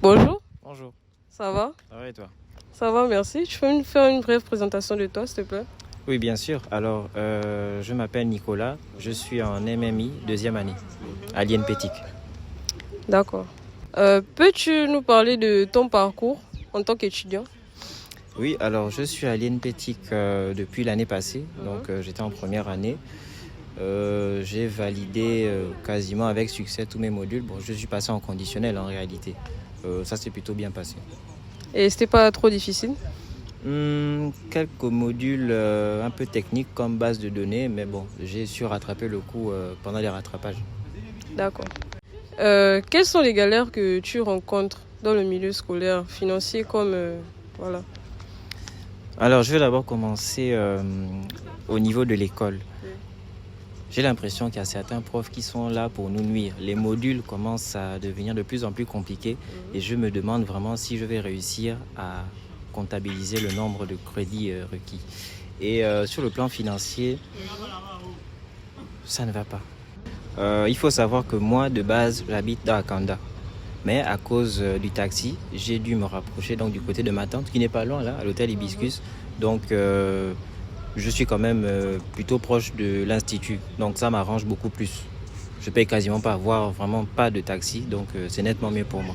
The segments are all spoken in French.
Bonjour, Bonjour, ça va? ça va et toi? Ça va, merci. Tu peux me faire une brève présentation de toi, s'il te plaît? Oui, bien sûr. Alors, je m'appelle Nicolas, je suis en MMI, deuxième année, à l'INPETIC. D'accord. Peux-tu nous parler de ton parcours en tant qu'étudiant? Oui, alors je suis à l'INPETIC depuis l'année passée, donc j'étais en première année. J'ai validé quasiment avec succès tous mes modules. Bon, je suis passé en conditionnel en réalité. Ça s'est plutôt bien passé. Et c'était pas trop difficile? Quelques modules un peu techniques comme base de données, mais bon, j'ai su rattraper le coup pendant les rattrapages. D'accord. Quelles sont les galères que tu rencontres dans le milieu scolaire, financier comme... voilà. Alors, je vais d'abord commencer au niveau de l'école. J'ai l'impression qu'il y a certains profs qui sont là pour nous nuire. Les modules commencent à devenir de plus en plus compliqués et je me demande vraiment si je vais réussir à comptabiliser le nombre de crédits requis. Et sur le plan financier, ça ne va pas. Il faut savoir que moi, de base, j'habite dans Akanda. Mais à cause du taxi, j'ai dû me rapprocher donc du côté de ma tante, qui n'est pas loin, là, à l'hôtel Hibiscus. Donc, je suis quand même plutôt proche de l'institut. Donc, ça m'arrange beaucoup plus. Je paye quasiment pas, voire vraiment pas de taxi. Donc, c'est nettement mieux pour moi.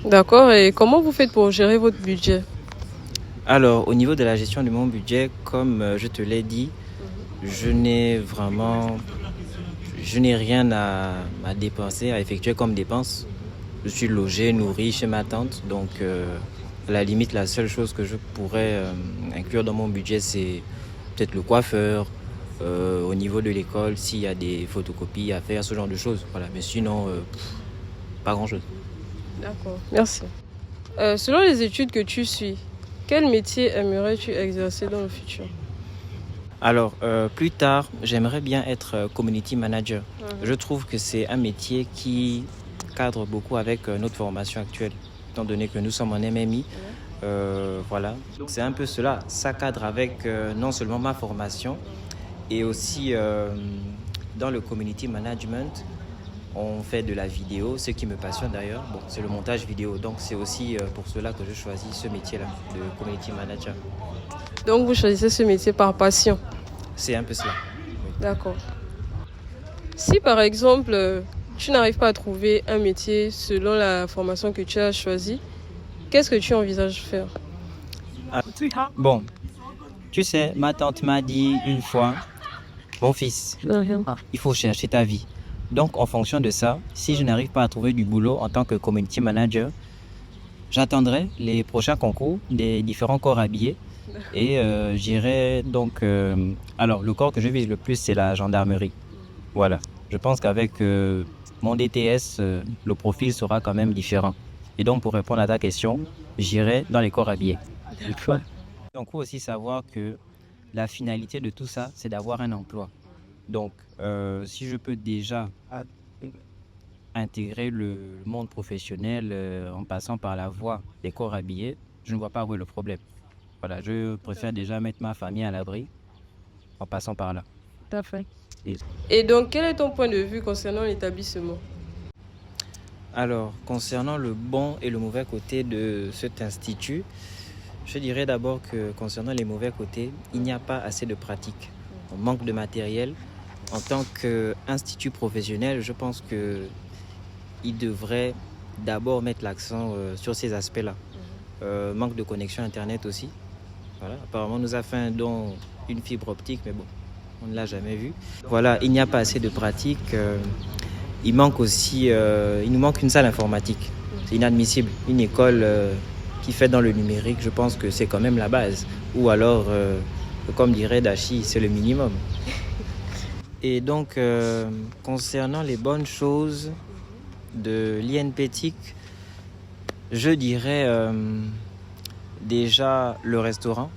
D'accord. Et comment vous faites pour gérer votre budget? Alors, au niveau de la gestion de mon budget, comme je te l'ai dit, je n'ai rien à dépenser, à effectuer comme dépense. Je suis logé, nourri chez ma tante. Donc, à la limite, la seule chose que je pourrais inclure dans mon budget, c'est peut-être le coiffeur. Au niveau de l'école, s'il y a des photocopies à faire, ce genre de choses. Voilà. Mais sinon, pas grand-chose. D'accord. Merci. Selon les études que tu suis, quel métier aimerais-tu exercer dans le futur? Alors, plus tard, j'aimerais bien être community manager. Je trouve que c'est un métier qui cadre beaucoup avec notre formation actuelle, étant donné que nous sommes en MMI. Voilà, c'est un peu cela. Ça cadre avec non seulement ma formation, et aussi dans le community management, on fait de la vidéo, ce qui me passionne d'ailleurs. Bon, c'est le montage vidéo, donc c'est aussi pour cela que je choisis ce métier-là, de community manager. Donc, vous choisissez ce métier par passion. C'est un peu cela. D'accord. Si par exemple, tu n'arrives pas à trouver un métier selon la formation que tu as choisie, qu'est-ce que tu envisages de faire? Bon, tu sais, ma tante m'a dit une fois, mon fils, il faut chercher ta vie. Donc, en fonction de ça, si je n'arrive pas à trouver du boulot en tant que community manager, j'attendrai les prochains concours des différents corps habillés et j'irai donc... alors, le corps que je vise le plus, c'est la gendarmerie. Voilà. Je pense qu'avec mon DTS, le profil sera quand même différent. Et donc, pour répondre à ta question, j'irai dans les corps habillés. Donc, il faut aussi savoir que la finalité de tout ça, c'est d'avoir un emploi. Donc, si je peux déjà intégrer le monde professionnel en passant par la voie des corps habillés, je ne vois pas où est le problème. Voilà, je préfère déjà mettre ma famille à l'abri en passant par là. Tout à fait. Et donc, quel est ton point de vue concernant l'établissement? Alors, concernant le bon et le mauvais côté de cet institut, je dirais d'abord que concernant les mauvais côtés, il n'y a pas assez de pratique. On manque de matériel. En tant qu'institut professionnel, je pense qu'il devrait d'abord mettre l'accent sur ces aspects-là. Manque de connexion Internet aussi. Voilà. Apparemment, on nous a fait un don, une fibre optique, mais bon, on ne l'a jamais vu. Voilà, il n'y a pas assez de pratique. Il manque aussi, il nous manque une salle informatique. C'est inadmissible. Une école qui fait dans le numérique, je pense que c'est quand même la base. Ou alors, comme dirait Dachi, c'est le minimum. Et donc, concernant les bonnes choses de l'INPETIC, je dirais déjà le restaurant.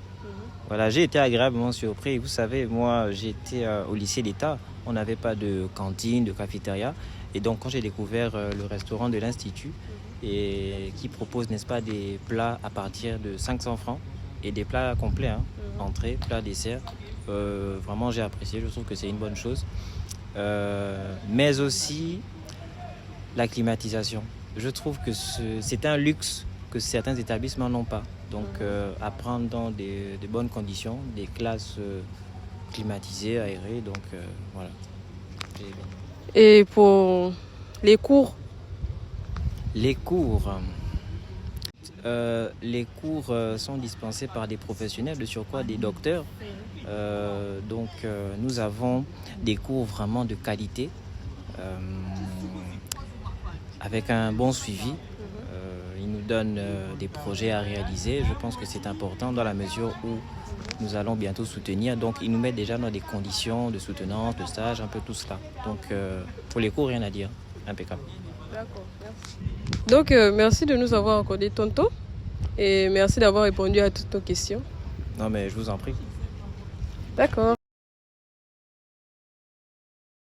Voilà, j'ai été agréablement surpris. Vous savez, moi, j'étais au lycée d'État. On n'avait pas de cantine, de cafétéria. Et donc, quand j'ai découvert le restaurant de l'Institut, et qui propose, n'est-ce pas, des plats à partir de 500 francs et des plats complets, hein, entrée, plat, dessert, vraiment, j'ai apprécié. Je trouve que c'est une bonne chose. Mais aussi la climatisation. je trouve que c'est un luxe que certains établissements n'ont pas. Donc, apprendre dans de bonnes conditions, des classes climatisées, aérées. Donc, voilà. Et pour les cours? Les cours. Les cours sont dispensés par des professionnels, de surcroît des docteurs. Donc, nous avons des cours vraiment de qualité, avec un bon suivi. Ils nous donnent des projets à réaliser. Je pense que c'est important dans la mesure où nous allons bientôt soutenir. Donc, ils nous mettent déjà dans des conditions de soutenance, de stage, un peu tout cela. Donc, pour les cours, rien à dire. Impeccable. D'accord, merci. Donc, merci de nous avoir accordé ton temps et merci d'avoir répondu à toutes nos questions. Non, mais je vous en prie. D'accord.